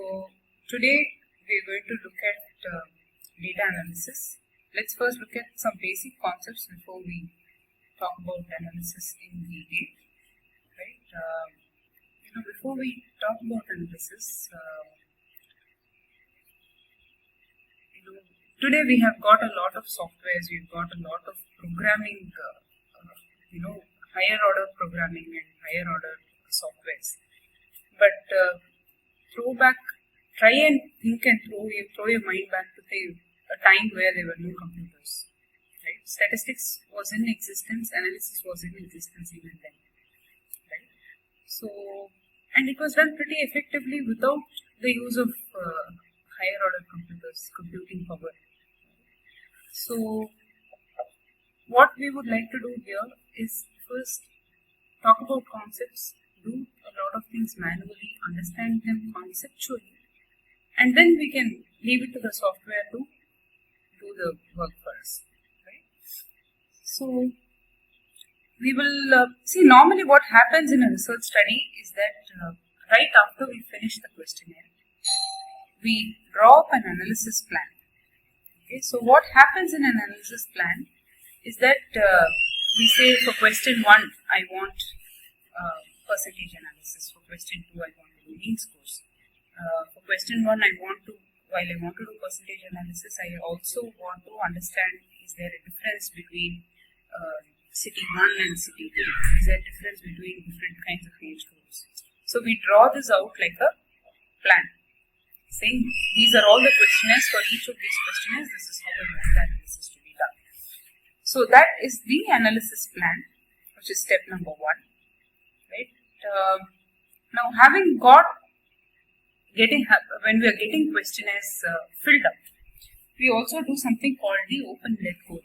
So today we are going to look at data analysis. Let's first look at some basic concepts before we talk about analysis in detail. Right? Before we talk about analysis, today we have got a lot of softwares. We've got a lot of programming. Higher order programming and higher order softwares. But try and think and throw your mind back to a time where there were no computers. Right? Statistics was in existence, analysis was in existence even then. Right? So, and it was done pretty effectively without the use of higher order computers, computing power. So, what we would like to do here is first talk about concepts, do a lot of things manually, understand them conceptually, and then we can leave it to the software to do the work for us. Right? So, we will see normally what happens in a research study is that right after we finish the questionnaire, we draw up an analysis plan. Okay, so what happens in an analysis plan is that we say for question 1, I want percentage analysis. For question 2, I want to do mean scores. For question 1, while I want to do percentage analysis, I also want to understand, is there a difference between city 1 and city 2? Is there a difference between different kinds of age groups? So we draw this out like a plan, saying these are all the questionnaires. For each of these questionnaires, this is how I want the analysis to be done. So that is the analysis plan, which is step number 1. Right? Now, when we are getting questionnaires filled up, we also do something called the open-ended code.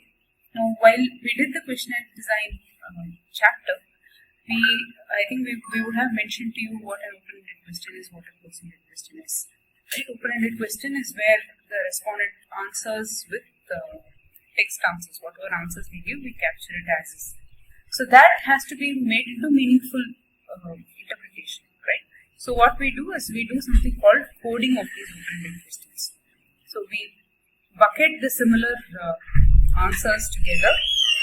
Now, while we did the questionnaire design chapter, I think we would have mentioned to you what an open-ended question is, what a closed-ended question is. Right? Open-ended question is where the respondent answers with text answers. Whatever answers we give, we capture it as is. So that has to be made into meaningful interpretation, right? So what we do is we do something called coding of these open-ended questions. So we bucket the similar answers together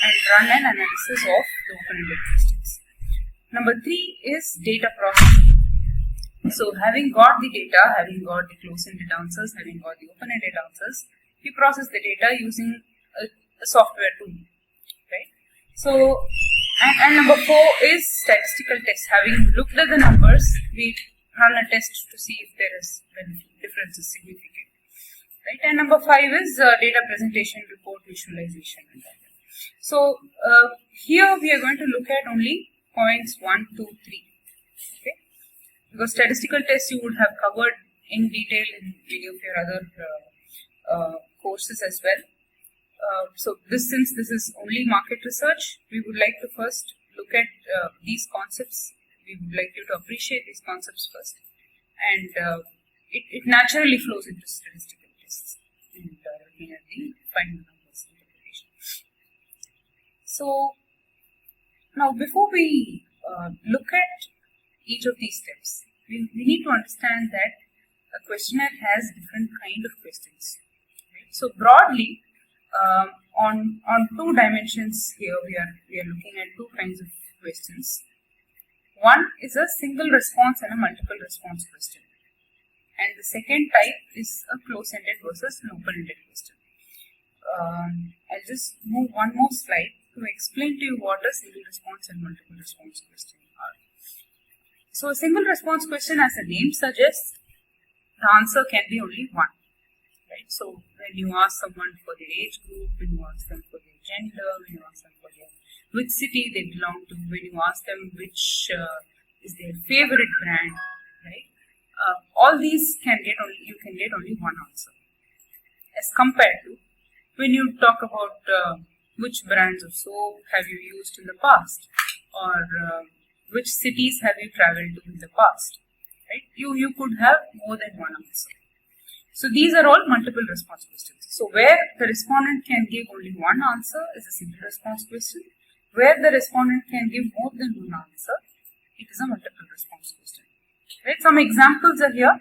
and run an analysis of the open-ended questions. Number 3 is data processing. So having got the data, having got the close-ended answers, having got the open-ended answers, we process the data using a software tool, right? So, and number 4 is statistical test. Having looked at the numbers, we run a test to see if there is when difference is significant, right? And number 5 is data presentation, report, visualization, and that. So here we are going to look at only points 1, 2, 3. Okay, because statistical tests you would have covered in detail in many of your other courses as well. Since this is only market research, we would like to first look at these concepts. We would like you to appreciate these concepts first, and it naturally flows into statistical tests and looking at the final numbers interpretation. So now, before we look at each of these steps, we need to understand that a questionnaire has different kind of questions. Right? So broadly, on 2 dimensions here, we are looking at 2 kinds of questions. One is a single response and a multiple response question, and the second type is a close-ended versus an open-ended question. I'll just move one more slide to explain to you what a single response and multiple response question are. So a single response question, as the name suggests, the answer can be only one. Right? So when you ask someone for their age group, when you ask them for their gender, when you ask them for which city they belong to, when you ask them which is their favorite brand, right? All these you can get only one answer. As compared to when you talk about which brands of soap have you used in the past, or which cities have you traveled to in the past, right? You could have more than one answer. So these are all multiple response questions. So where the respondent can give only one answer is a single response question. Where the respondent can give more than one answer, it is a multiple response question. Right? Some examples are here.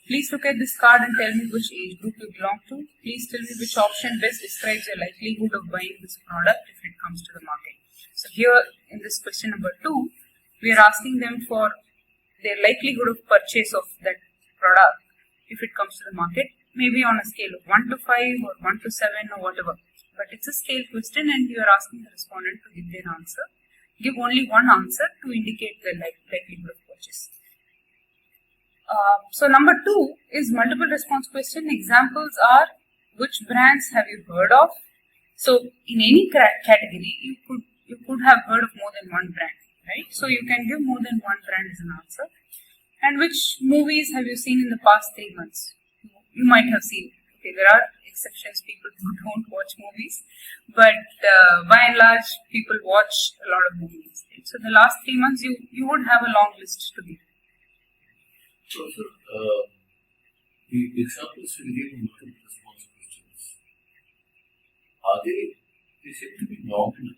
Please look at this card and tell me which age group you belong to. Please tell me which option best describes your likelihood of buying this product if it comes to the market. So here in this question number 2, we are asking them for their likelihood of purchase of that product if it comes to the market, maybe on a scale of 1 to 5 or 1 to 7 or whatever. But it's a scale question and you are asking the respondent to give their answer. Give only one answer to indicate the likelihood of purchase. So number 2 is multiple response question. Examples are, which brands have you heard of? So in any category, you could have heard of more than one brand, right? So you can give more than one brand as an answer. And which movies have you seen in the past 3 months? You might have seen. Okay, there are exceptions, people who don't watch movies, but by and large, people watch a lot of movies. Right? So the last 3 months, you would have a long list to give. So, the examples you gave in multiple response questions, they seem to be nominal.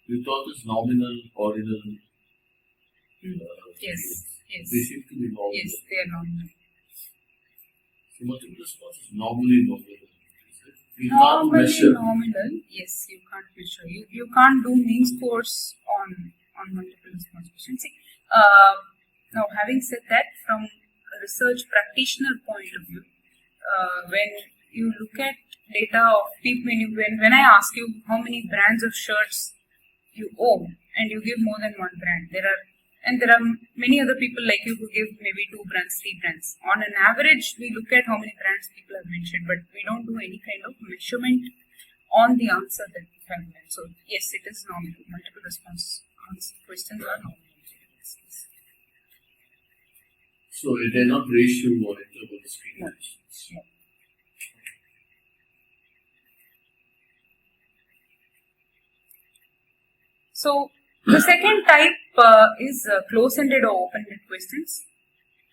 You thought this nominal, ordinal. Yes. They seem to be nominal. Yes, they are nominal. So, multiple response is normally nominal. You can't measure. Nominal, yes, you can't measure. You can't do mean scores on multiple response questions. See, now, having said that, from a research practitioner point of view, when you look at data of people, when I ask you how many brands of shirts you own, and you give more than one brand, there are many other people like you who give maybe 2 brands, 3 brands. On an average, we look at how many brands people have mentioned, but we don't do any kind of measurement on the answer that we have given. So, yes, it is nominal. Multiple response questions are nominal. So they're not ratio or interval screening. No. So the second type is close-ended or open-ended questions.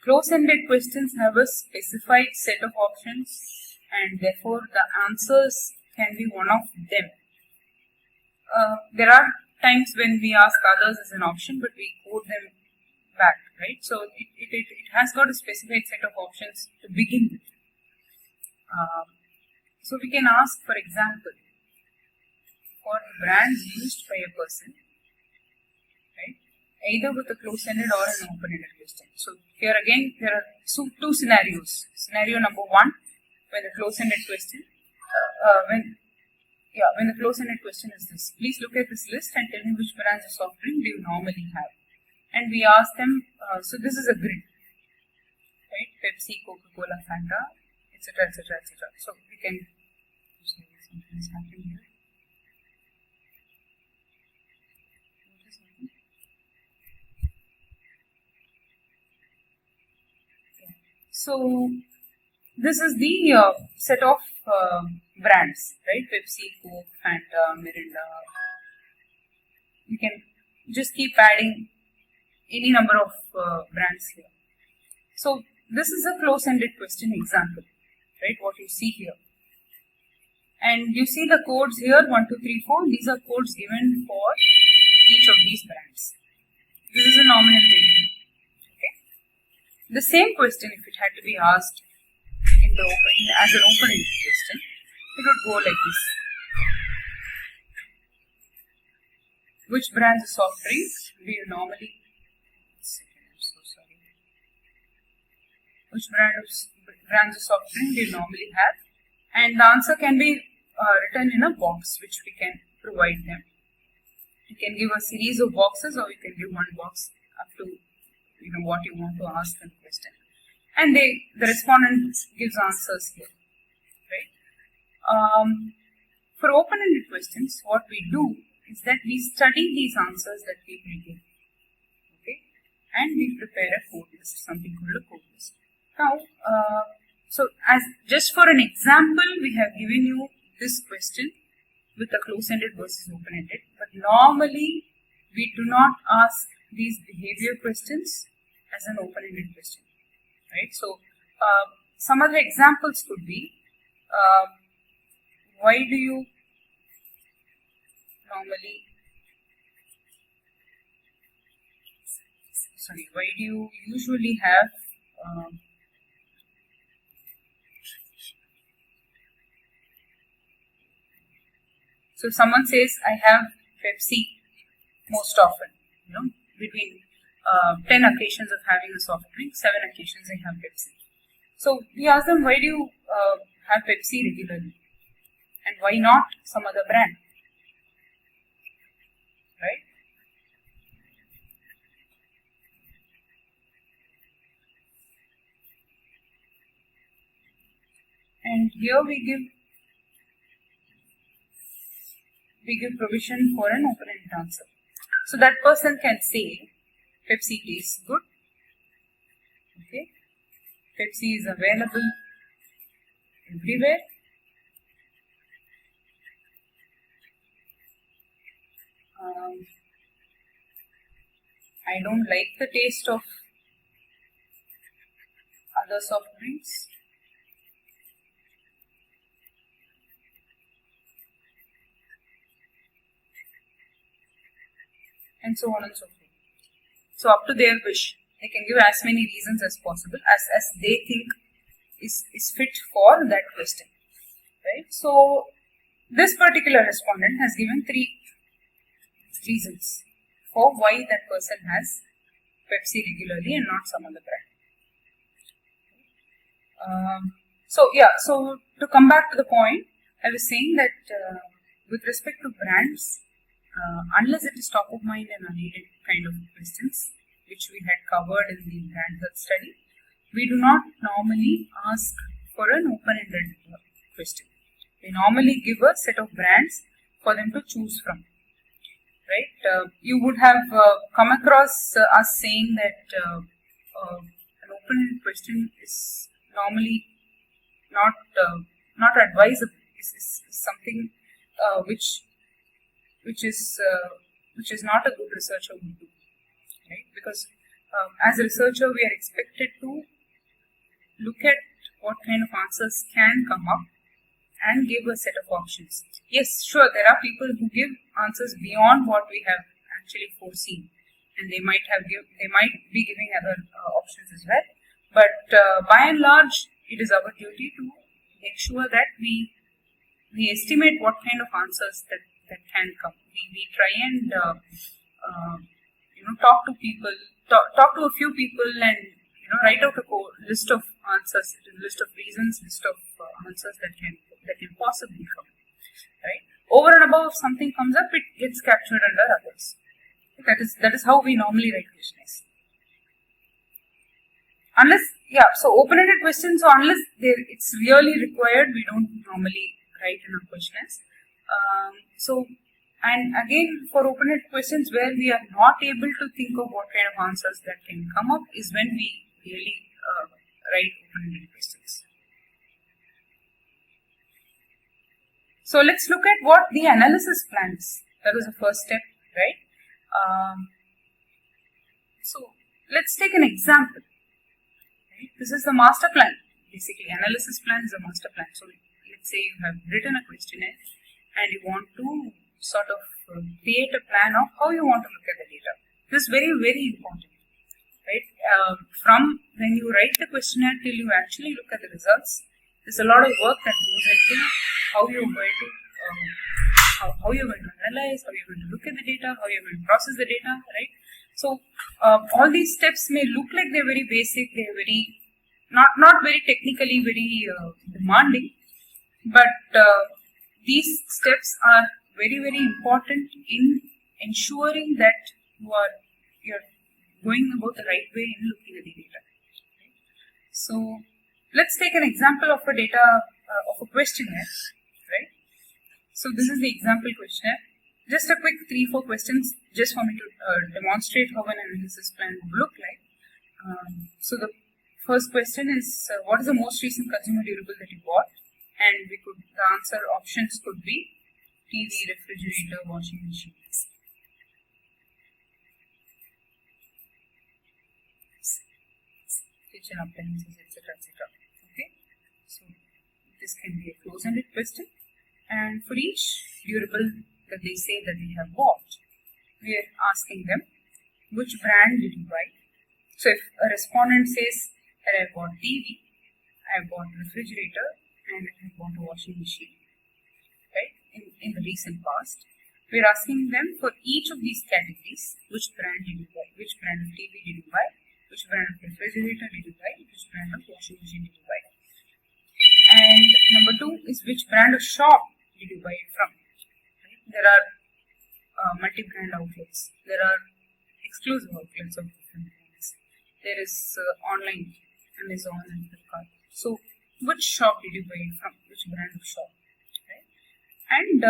Close-ended questions have a specified set of options and therefore the answers can be one of them. There are times when we ask others as an option, but we quote them back, right? So it has got a specified set of options to begin with. So we can ask, for example, for the brands used by a person, right? Either with a close-ended or an open-ended question. So here again, there are 2 scenarios. Scenario number 1, when the close-ended question, when the close-ended question is this: please look at this list and tell me which brands of soft drink do you normally have. And we ask them, so this is a grid, right? Pepsi, Coca-Cola, Fanta, etc., etc., etc. So we can, something is happening here. So this is the set of brands, right? Pepsi, Coke, Fanta, Mirinda. We can just keep adding any number of brands here. So this is a close-ended question example, right? What you see here. And you see the codes here, 1, 2, 3, 4. These are codes given for each of these brands. This is a nominal variable. Okay. The same question, if it had to be asked as an open-ended question, it would go like this. Which brands of soft drinks do you normally? Which brands of soft drink do you normally have? And the answer can be written in a box, which we can provide them. You can give a series of boxes, or you can give one box up to what you want to ask them question. And the respondent gives answers here, right? For open-ended questions, what we do is that we study these answers that people give, okay, and we prepare a code list, something called a code list. Now, so as just for an example, we have given you this question with a close-ended versus open-ended, but normally we do not ask these behavior questions as an open-ended question, right? So, some other examples could be, why do you normally why do you usually have so someone says I have Pepsi most often, between 10 occasions of having a soft drink, 7 occasions I have Pepsi. So we ask them, why do you have Pepsi regularly? And why not some other brand? Right? And here we give provision for an open-ended answer. So that person can say, Pepsi tastes good. Okay. Pepsi is available everywhere. I don't like the taste of other soft drinks. And so on and so forth. So up to their wish, they can give as many reasons as possible as they think is fit for that question. Right? So this particular respondent has given 3 reasons for why that person has Pepsi regularly and not some other brand. So to come back to the point, I was saying that with respect to brands, unless it is top of mind and unaided kind of questions, which we had covered in the brand search study, we do not normally ask for an open-ended question. We normally give a set of brands for them to choose from. Right? You would have come across us saying that an open-ended question is normally not advisable. Is something which is not a good researcher would do, right? Because as a researcher, we are expected to look at what kind of answers can come up and give a set of options. Yes, sure, there are people who give answers beyond what we have actually foreseen, and they might be giving other options as well. But by and large, it is our duty to make sure that we estimate what kind of answers that can come. We try and talk to people, talk to a few people, and write out a list of answers, list of reasons, list of answers that can possibly come. Right? Over and above, if something comes up, it gets captured under others. That is how we normally write questions. So open-ended questions. So unless it's really required, we don't normally write in our questions. And again, for open-ended questions where we are not able to think of what kind of answers that can come up is when we really write open-ended questions. So let's look at what the analysis plan is. That was the first step, right? So let's take an example. Right? This is the master plan. Basically, analysis plan is a master plan. So let's say you have written a questionnaire and you want to sort of create a plan of how you want to look at the data. This is very, very important. Right? From when you write the questionnaire till you actually look at the results, there's a lot of work that goes into how you're going to analyze, how you're going to look at the data, how you're going to process the data, right? So all these steps may look like they're very basic, they're very not very technically very demanding, but these steps are very, very important in ensuring that you're going about the right way in looking at the data. Okay? So let's take an example of of a questionnaire, right? So this is the example questionnaire. Just a quick 3-4 questions just for me to demonstrate how an analysis plan would look like. So the first question is, what is the most recent consumer durable that you bought? And the answer options could be TV, refrigerator, washing machine. Kitchen appliances, etc. Okay, so this can be a close-ended question, and for each durable that they say that they have bought, we are asking them which brand did you buy, So if a respondent says that I bought TV, I bought refrigerator, and I bought a washing machine, right, in the recent past, we are asking them for each of these categories, which brand did you buy, which brand of TV did you buy, which brand of refrigerator did you buy, which brand of washing machine did you buy. And number 2 is which brand of shop did you buy it from. Right? There are multi-brand outlets. There are exclusive outlets of different brands. There is online, Amazon and Flipkart. So, which shop did you buy it from? Which brand of shop? Right? And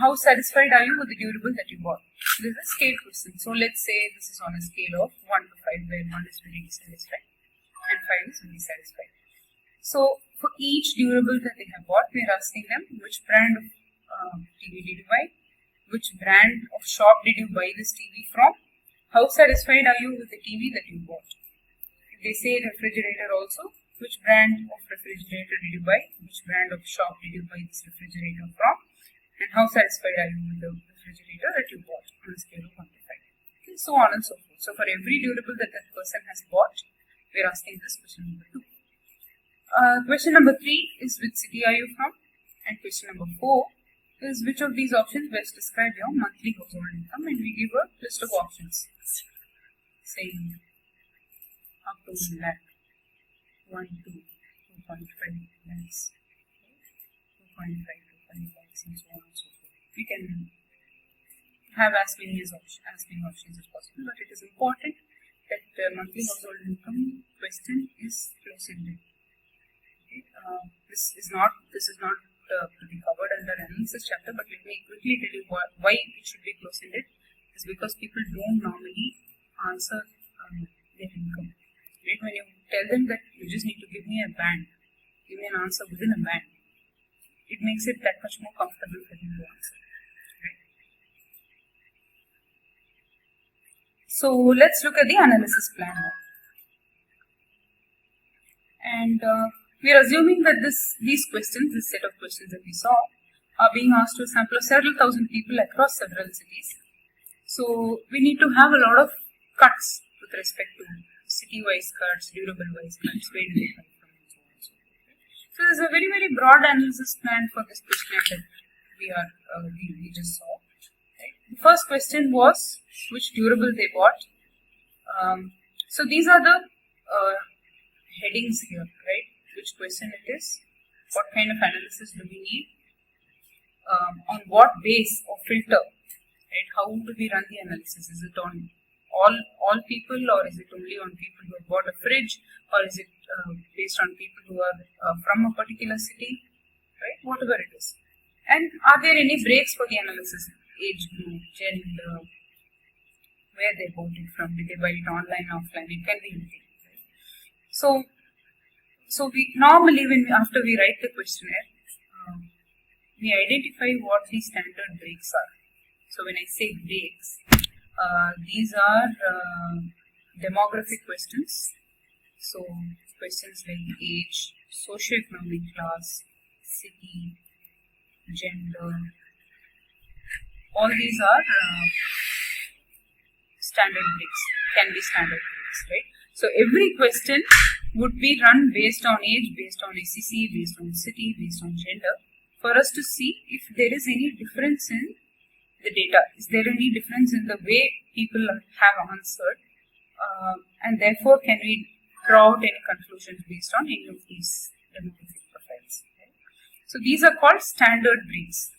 how satisfied are you with the durable that you bought? This is a scale question. So, let's say this is on a scale of 1 to 5, where 1 is very dissatisfied and 5 is very satisfied. So, for each durable that they have bought, we are asking them which brand of TV did you buy, which brand of shop did you buy this TV from, how satisfied are you with the TV that you bought. If they say refrigerator also, which brand of refrigerator did you buy, which brand of shop did you buy this refrigerator from, and how satisfied are you with the refrigerator that you bought on a scale of 1 to 5. Okay, so on and so forth. So, for every durable that that person has bought, we are asking this question number 2. Question number 3 is which city are you from, and question number 4 is which of these options best describe your monthly household income, and we give a list of options saying up to 1 lakh, 1 to 2.5 lakhs, 2.5 to 5 lakhs, and so on and so forth. We can have as many options as possible, but it is important that the monthly household income question is close-ended. This is not to be covered under analysis chapter, but let me quickly tell you why it should be close-ended. Is because people don't normally answer their income. Right? When you tell them that you just need to give me a band, give me an answer within a band, it makes it that much more comfortable for them to answer. Right? So let's look at the analysis plan now. And we are assuming that these questions, this set of questions that we saw, are being asked to a sample of several thousand people across several cities. So we need to have a lot of cuts with respect to city-wise cuts, durable-wise cuts, where do they come from, and so on and so forth. So there's a very, very broad analysis plan for this questionnaire that we just saw. Right? The first question was which durable they bought. So these are the headings here, right? Which question it is, what kind of analysis do we need, on what base or filter, right? How do we run the analysis? Is it on all people, or is it only on people who have bought a fridge, or is it based on people who are from a particular city, right? Whatever it is. And are there any breaks for the analysis? Age group, gender, where they bought it from, did they buy it online, offline? It can be anything. Right? So we normally, after we write the questionnaire, we identify what the standard breaks are. So when I say breaks, these are demographic questions. So questions like age, socioeconomic class, city, gender, all these are standard breaks, can be standard breaks, right? So every question would be run based on age, based on SEC, based on city, based on gender, for us to see if there is any difference in the data. Is there any difference in the way people have answered? And therefore, can we draw out any conclusions based on any of these demographic profiles? Right? So these are called standard breaks.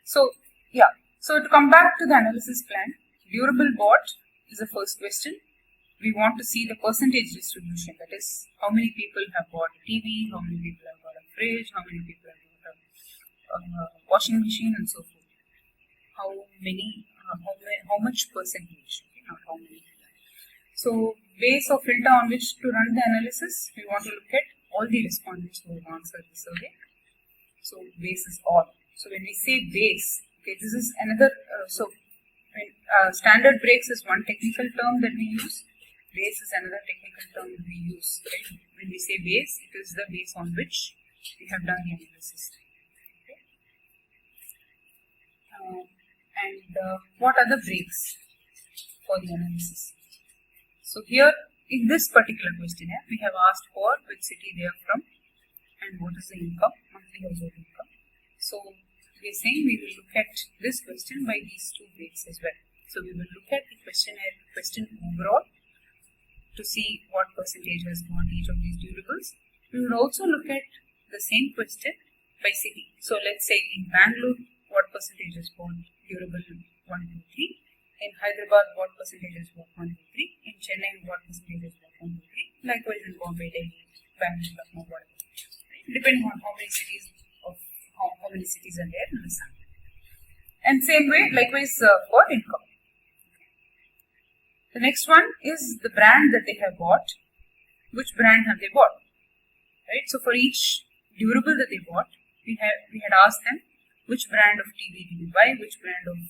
So, yeah. So to come back to the analysis plan, durable bought is the first question. We want to see the percentage distribution, that is, how many people have bought a TV, how many people have bought a fridge, how many people have bought a washing machine, and so forth. How much percentage, okay, not how many. So, base or filter on which to run the analysis, we want to look at all the respondents who have answered the survey. So, base is all. So, when we say base, okay, this is another, standard breaks is one technical term that we use. Base is another technical term that we use. Right? When we say base, it is the base on which we have done the analysis. Okay? and what are the breaks for the analysis. So here in this particular questionnaire, we have asked for which city they are from and what is the income, monthly household income. So we are saying we will look at this question by these two breaks as well. So we will look at the questionnaire question overall to see what percentage has got each of these durables. We will also look at the same question by city. So let's say in Bangalore, what percentage has got durable 1, 2, 3. In Hyderabad, what percentage has got 1, 2, 3. In Chennai, what percentage has got 1, 2, 3. Likewise in Bombay, Delhi, Bangalore, Lucknow, whatever. Depending on how many cities are there in the sun. And same way, likewise for income. The next one is the brand that they have bought. Which brand have they bought? Right. So for each durable that they bought, we had asked them which brand of TV did you buy, which brand of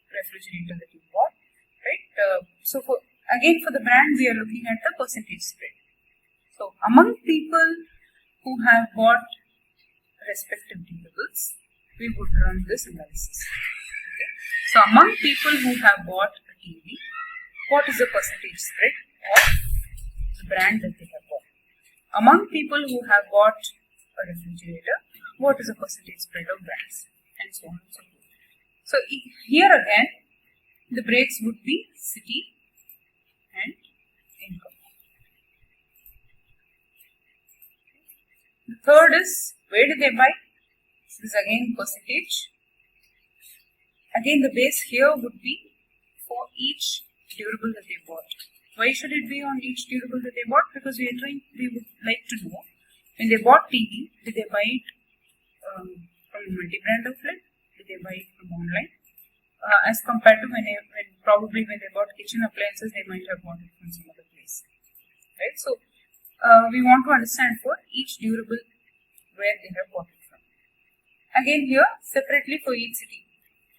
refrigerator that you bought. Right. So for the brand, we are looking at the percentage spread. So among people who have bought respective durables, we would run this analysis. Okay. So among people who have bought a TV, what is the percentage spread of the brand that they have bought? Among people who have bought a refrigerator, what is the percentage spread of brands? And so on and so forth. So here again, the breaks would be city and income. The third is, where did they buy? This is again percentage. Again, the base here would be for each durable that they bought. Why should it be on each durable that they bought? Because we would like to know, when they bought TV, did they buy it from a multi-brand outlet? Did they buy it from online? As compared to when they bought kitchen appliances, they might have bought it from some other place. Right? So we want to understand for each durable where they have bought it from. Again here, separately for each city,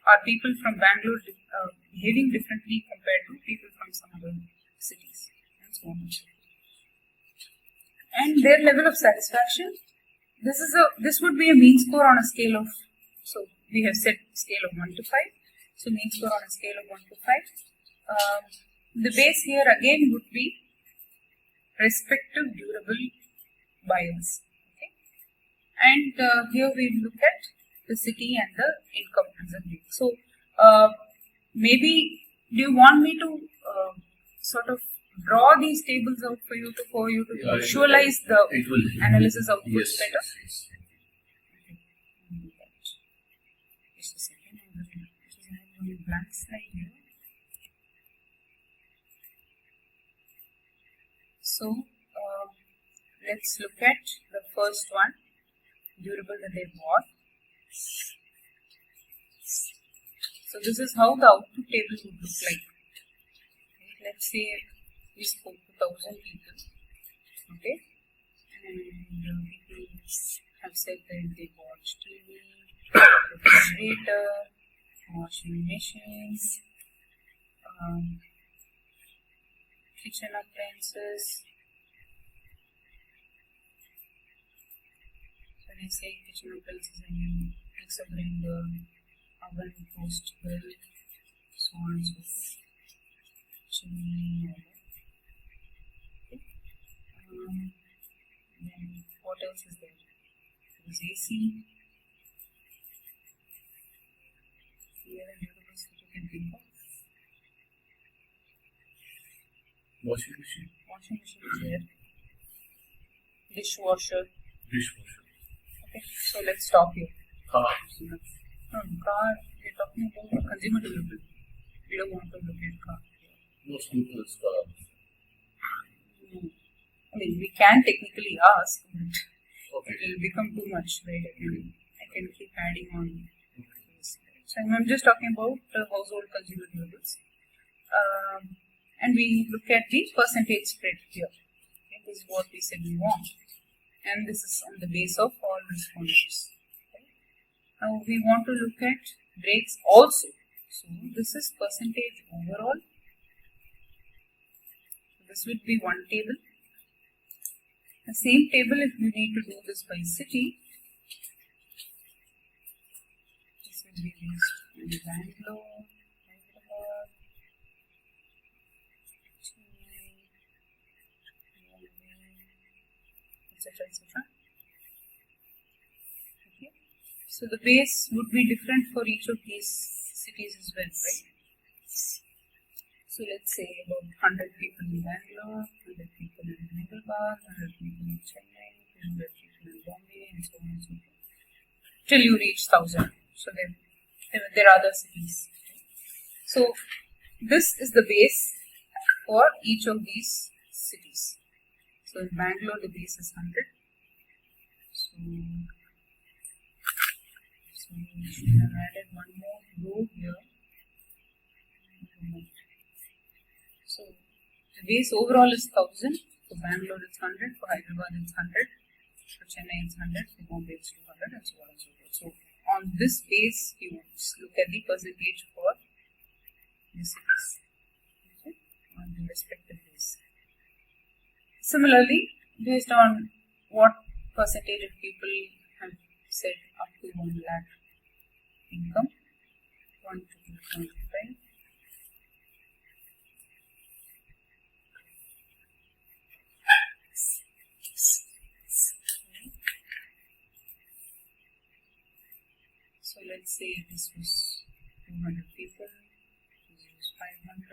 are people from Bangalore behaving differently compared to people from some other cities, and so on and so forth. And their level of satisfaction. This would be a mean score on a scale of, so we have set scale of 1 to 5. So mean score on a scale of 1 to 5. The base here again would be respective durable buyers. Okay. And here we look at the city and the income as a break. So maybe do you want me to sort of draw these tables out for you to visualize the analysis outputs better? Yes. Okay. Just a second. I have a blank slide here. So let's look at the first one, durable that they bought. So this is how the output table would look like. Okay, let's say we spoke to 1,000 people. Okay, and people have said that they bought TV, refrigerator, washing machines, kitchen appliances. When I say kitchen appliances, I mean mixer grinder, oven, toast grill, so on and so forth. Chimney, okay. Then what else is there? There is AC. The other durables that you can think of. Washing machine. Washing machine is there. Dishwasher. Okay, so let's stop here. Car. Car, we're talking about consumer durable. We don't want to look at car here. Most people is car. I mean, we can technically ask, but Okay. it will become too much, right? I can keep adding on. So I'm just talking about the household consumer durables. And we look at the percentage spread here. Okay, this is what we said we want. And this is on the base of all respondents. Okay. Now we want to look at breaks also. So this is percentage overall. This would be one table. The same table, if you need to do this by city, this will be used and Bangalore, Hyderabad, Chennai, etc. etc. Okay. So the base would be different for each of these cities as well, right? So let's say about 100 people in Bangalore, 100 people in Hyderabad, 100 people in Chennai, 100 people in Bombay, and so on and so forth. Till you reach 1000. So there are other cities. So this is the base for each of these cities. So in Bangalore the base is 100. So we should have added one more row here. So the base overall is 1000. For Bangalore it's 100. For Hyderabad it's 100. For Chennai it's 100. For Bombay it's 200, and so on and so forth. So on this base you look at the percentage for the cities, okay, on the respective base. Similarly, based on what percentage of people have said up to 1 lakh income, 1 to 2.5. So let's say this was 200 people, this was 500,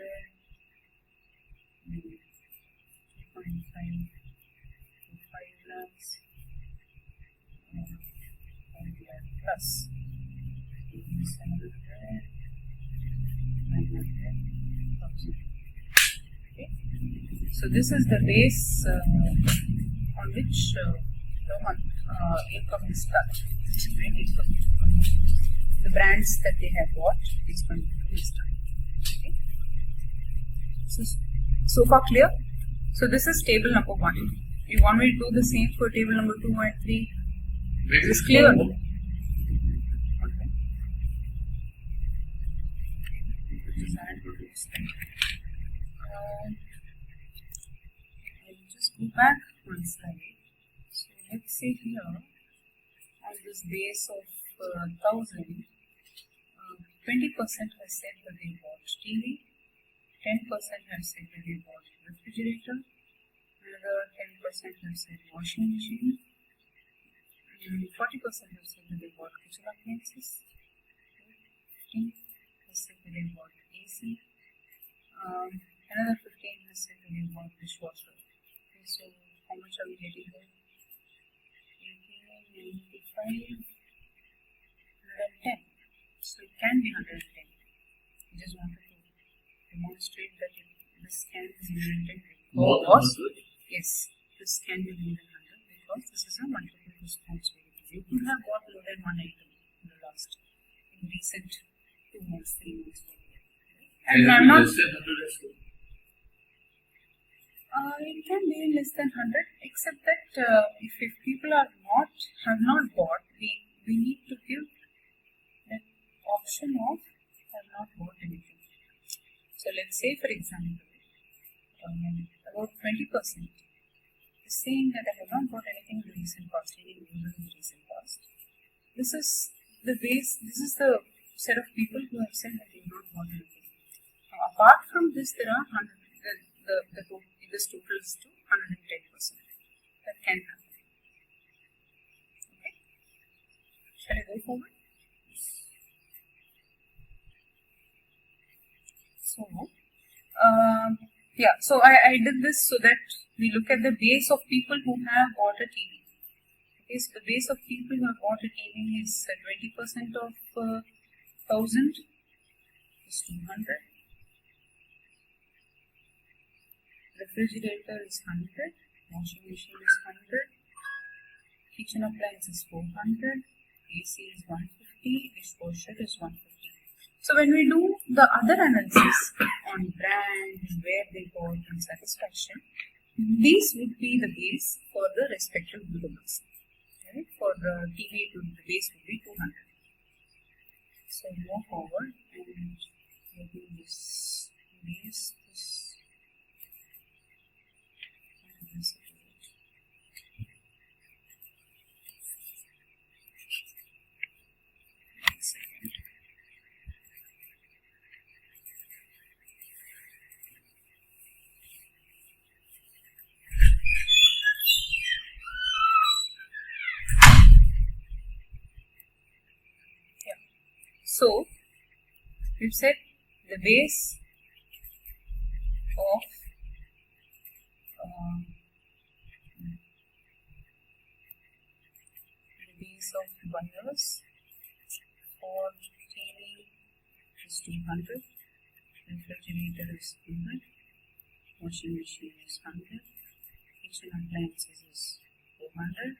maybe 2.5 to 5 lakhs, 5 lakh plus 700, 900,000. Okay. So this is the base on which income is cut. The brands that they have bought is going to be done. Okay. So far clear? So this is table number 1. You want me to do the same for table number 2 and 3? Is this clear? Okay. I'll just go back one slide. So let's say here on this base of 1000, 20% has said that they bought TV, 10% has said that they bought refrigerator, another 10% has said washing machine, 40% have said that they bought kitchen appliances, 15% has said that they bought AC, another 15% has said that they bought dishwasher. Okay, so how much are we getting here? 85, 110. So it can be 110. I just wanted to demonstrate that this can be 110 because yes, this can be more than 100 because this is a multiple response variable. You could have bought more than one item in the recent 2 months, 3 months, 4 months. And I'm not. It can be less than 100, except that if people have not bought, we need to give that option of have not bought anything. So let's say, for example, about 20% is saying that I have not bought anything in the recent past, any user in the recent past. This is the base. This is the set of people who have said that they have not bought anything. Now, apart from this, there are 100. This totals to 110%. That can happen. Okay. Shall I go forward? So, yeah. So I did this so that we look at the base of people who have bought a TV. Okay. So the base of people who have bought a TV is 20% of 1000 is 200. Refrigerator is 100, washing machine is 100, kitchen appliance is 400, AC is 150, dishwasher is 150. So when we do the other analysis on brand, where they bought and satisfaction, these would be the base for the respective groups. Right? For the TV, the base would be 200. So move forward and maybe this base. So we've said the base of buyers for TV is 200, refrigerator is 100, washing machine is 100, kitchen appliances is 400,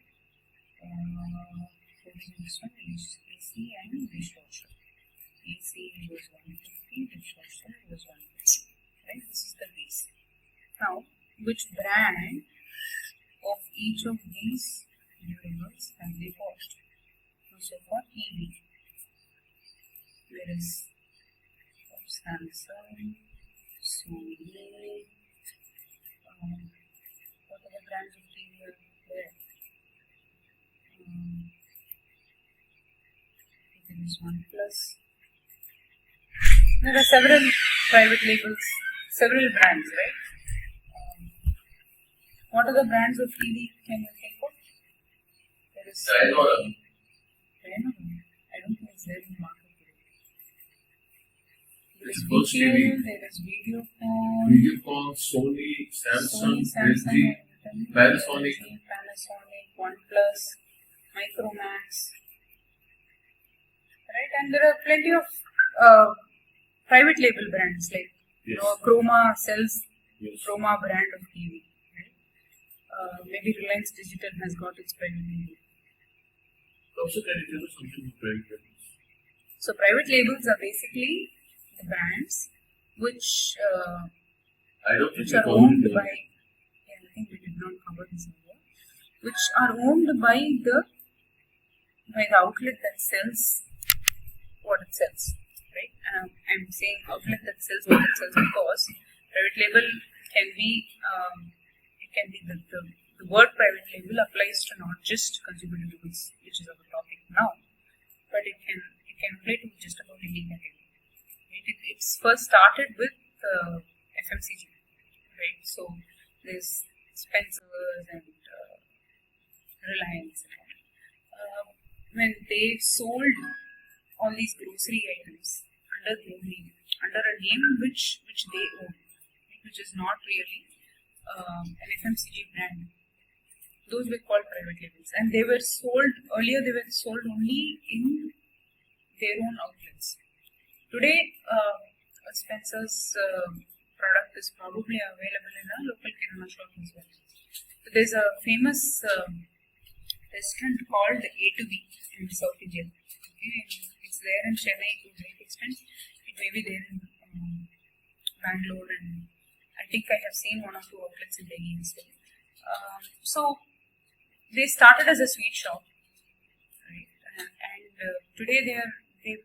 this one is AC and dishwasher. AC was 150, dishwasher was 150. Right? This is the base. Now, which brand of each of these durables have they bought? So for TV, there is Samsung, Sony. What are the brands of TV are there? There is OnePlus. There are several private labels, several brands, right? What are the brands of TV can you think of? There is Sony. I don't think it's there in the market today. There is VTL, there is Videocon, Sony, Samsung, LG, Panasonic, OnePlus, Micromax. Right, and there are plenty of private label brands like Chroma sells Chroma brand of TV. Right? Maybe Reliance Digital has got its private label. Also, can you tell us something about private labels? So, private labels are basically the brands which are owned by. I think we did not cover this earlier. Which are owned by the outlet that sells what it sells, right? I'm saying outlet that sells what it sells because private label can be the word private label applies to not just consumer durables, which is our topic now, but it can apply to just about any category. Right? It's first started with FMCG, right? So there's Spencer's and Reliance. When they sold all these grocery items under a name which they own, which is not really an FMCG brand. Those were called private labels, and they were sold only in their own outlets. Today, Spencer's product is probably available in a local kirana shop as well. So there's a famous restaurant called A2B in South India. Okay, it's there in Chennai to a great extent. It may be there in Bangalore, and I think I have seen one or two outlets in Delhi as well. So they started as a sweet shop, right? And today they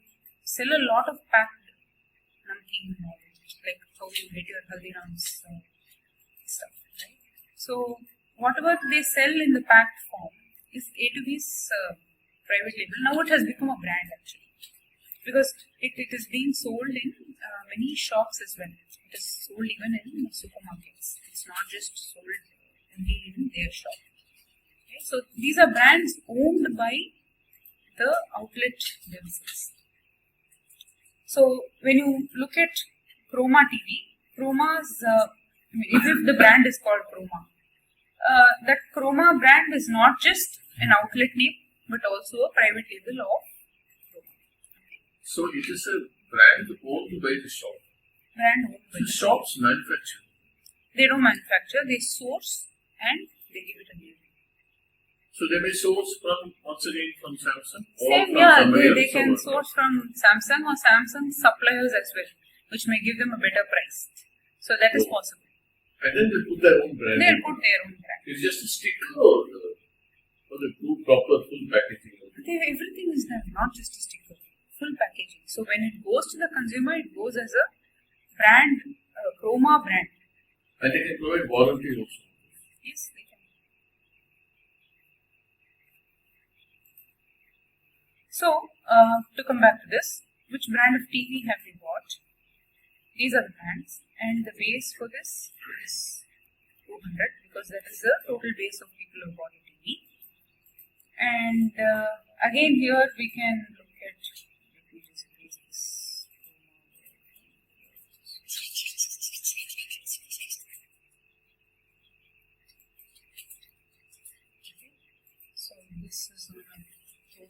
sell a lot of packed namkeen, like how you get your Haldiram's stuff, right? So whatever they sell in the packed form is A2B's private label. Now it has become a brand actually, because it is being sold in many shops as well. It is sold even in supermarkets. It's not just sold only in their shop. Okay? So these are brands owned by the outlet themselves. So when you look at Chroma TV, Chroma's, if the brand is called Chroma, that Chroma brand is not just an outlet name, but also a private label of Chroma. Okay? So it is a brand owned by the shop. Brand owned by the shops manufacture. They don't manufacture, they source and they give it a name. So they may source once again from Samsung? Same, yeah, they can source from Samsung or Samsung suppliers as well, which may give them a better price. So that is possible. And then they put their own brand. They'll put their own brand. It's just a sticker or the proper full packaging? Everything is done, not just a sticker, full packaging. So when it goes to the consumer, it goes as a brand, Chroma brand. And they can provide warranty also? Yes, they can. So, to come back to this, which brand of TV have we bought? These are the brands, and the base for this is 200 because that is the total base of people who bought a TV. And again, here we can look at, let me just erase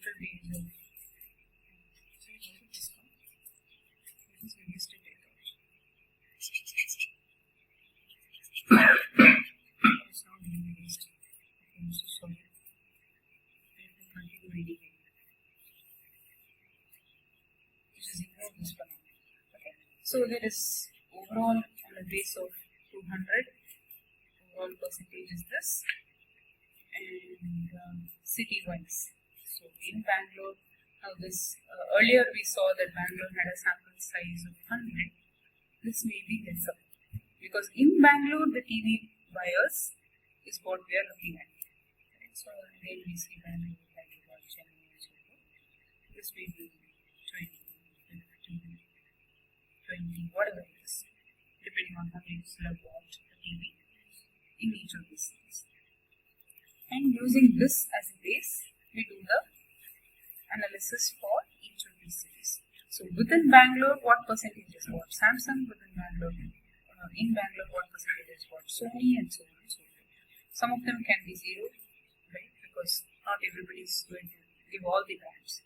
total range of. I'm so sorry. Let me continue reading it. Just ignore this one. Okay. So there is overall on a base of 200. Overall percentage is this, and city-wise. So in Bangalore, now this earlier we saw that Bangalore had a sample size of 100. This may be lesser because in Bangalore the TV buyers is what we are looking at. Right? So again we see Bangalore, Hyderabad, Chennai, and so on. This may be 20, 15, 20, whatever it is, depending on how many people have watched the TV in each of these cities. And using this as a base, we do the analysis for each of these cities. So within Bangalore, what percentage is what Samsung? Within Bangalore, in Bangalore, what percentage is what Sony, and so on and so forth. Some of them can be zero, right? Because not everybody is going to give all the brands.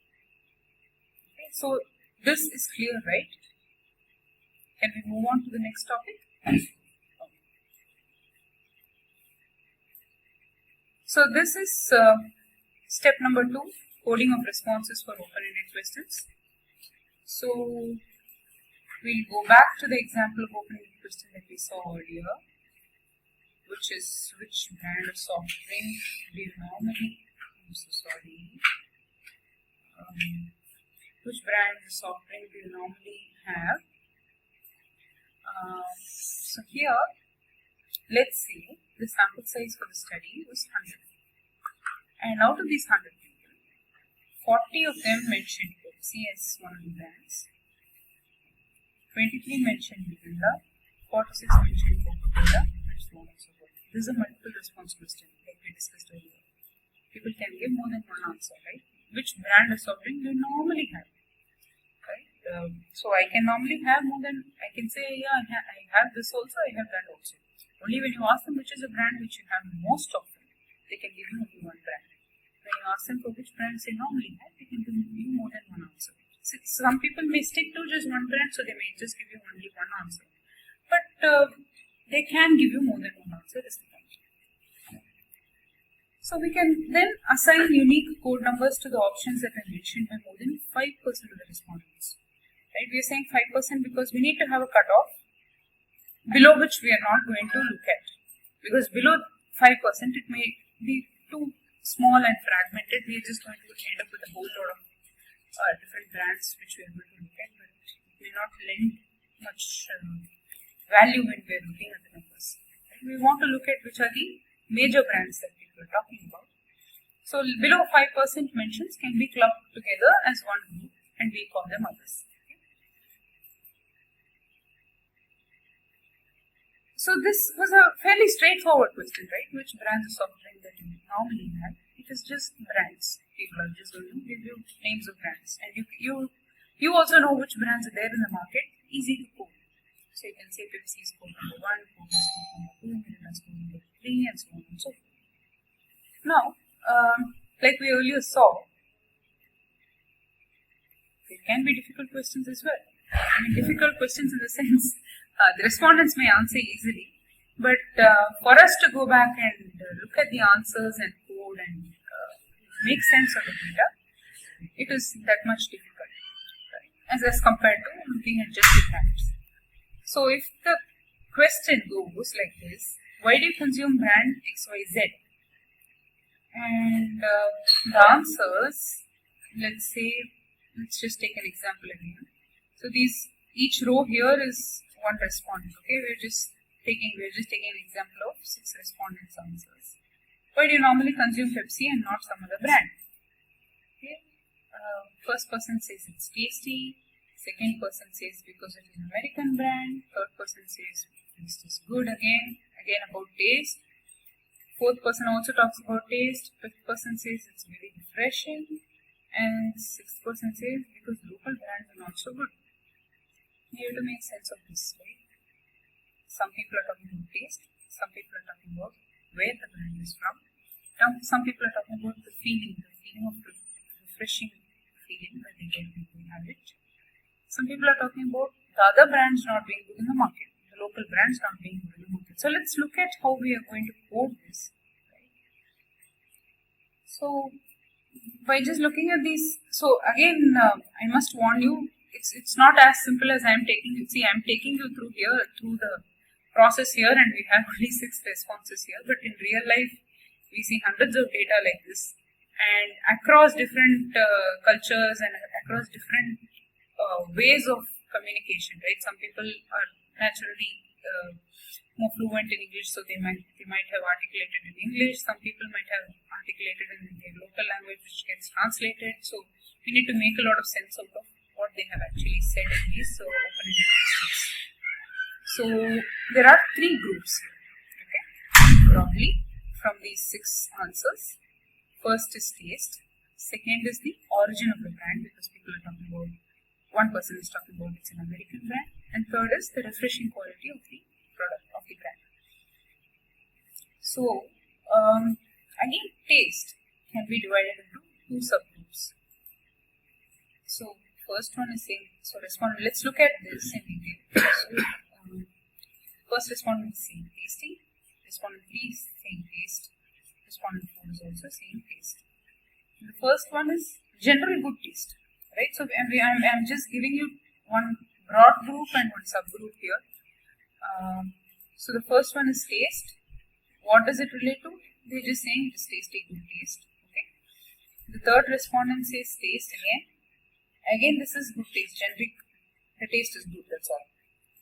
Okay, so this is clear, right? Can we move on to the next topic? So this is step number 2, coding of responses for open-ended questions. So we'll go back to the example of open-ended question that we saw earlier, which is which brand of soft drink do you normally, I'm so sorry, which brand of soft drink do you normally have? So here, let's say the sample size for the study was 100. And out of these 100 people, 40 of them mentioned Pepsi as one of the brands, 23 mentioned Mirinda, 46 mentioned Coca-Cola, and so on and so forth. This is a multiple response question like we discussed earlier. People can give more than one answer, right? Which brand of soft drink do you normally have? Right? So I can normally have more than, I can say, yeah, I have this also, I have that also. Only when you ask them which is a brand which you have most often, they can give you only one brand. When you ask them for which brands they normally have, they can give you more than one answer. So some people may stick to just one brand, so they may just give you only one answer. But they can give you more than one answer, is the point. So we can then assign unique code numbers to the options that are mentioned by more than 5% of the respondents. Right? We are saying 5% because we need to have a cutoff below which we are not going to look at. Because below 5% it may be too small and fragmented. We are just going to end up with a whole lot of different brands which we are going to look at, but it may not lend much value when we are looking at the numbers. Right? We want to look at which are the major brands that people are talking about. So below 5% mentions can be clubbed together as one group and we call them others. So this was a fairly straightforward question, right? Which brands of soft drink that you normally have? It is just brands. People are just going to give you names of brands, and you also know which brands are there in the market. Easy to code. So you can say Pepsi is code number 1, Coke is code number 2, Mirinda is code number 3, and so on and so forth. Now, like we earlier saw, there can be difficult questions as well. I mean, difficult questions in the sense. The respondents may answer easily, but for us to go back and look at the answers and code and make sense of the data, it is that much difficult, right? As compared to looking at just the facts. So if the question goes like this, why do you consume brand XYZ? And the answers, let's just take an example again. So each row here is one respondent. Okay, we're just taking an example of 6 respondents' answers. Why do you normally consume Pepsi and not some other brand? Okay, first person says it's tasty. Second person says because it is an American brand. Third person says this is good again about taste. Fourth person also talks about taste. Fifth person says it's very refreshing. And sixth person says because local brands are not so good. You have to make sense of this, right? Some people are talking about taste, some people are talking about where the brand is from, some people are talking about the feeling of refreshing feeling when they get into the habit. Some people are talking about the other brands not being good in the market, the local brands not being good in the market. So let's look at how we are going to code this. Right? So by just looking at these, so again, I must warn you, it's not as simple as I'm taking you. See, I'm taking you through here, through the process here, and we have only 6 responses here. But in real life, we see hundreds of data like this, and across different cultures and across different ways of communication, right? Some people are naturally more fluent in English, so they might have articulated in English. Some people might have articulated in their local language, which gets translated. So we need to make a lot of sense out of what they have actually said in these open-ended questions. So there are 3 groups here, okay? Broadly, from these 6 answers. First is taste. Second is the origin of the brand, because people are talking about, one person is talking about it's an American brand, and third is the refreshing quality of the product, of the brand. So, again, taste can be divided into 2 subgroups. So, first one is saying, so respondent, let's look at this in detail. So, first respondent is saying tasty, respondent 3 is saying taste, respondent 4 is also saying taste. The first one is general good taste, right? So I'm just giving you one broad group and one subgroup here. So the first one is taste. What does it relate to? They're just saying it is tasty, good taste. Okay. The third respondent says taste again. Again, this is good taste, generic. The taste is good, that's all.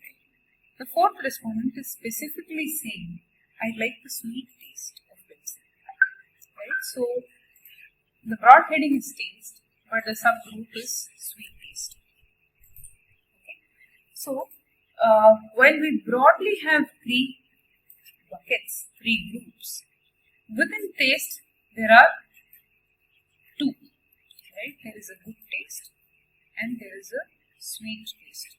Right. The fourth respondent is specifically saying, I like the sweet taste of pencil. Right. So the broad heading is taste, but the subgroup is sweet taste. Okay. So while we broadly have 3 buckets, 3 groups, within taste there are 2. Right. There is a good taste and there is a sweet taste.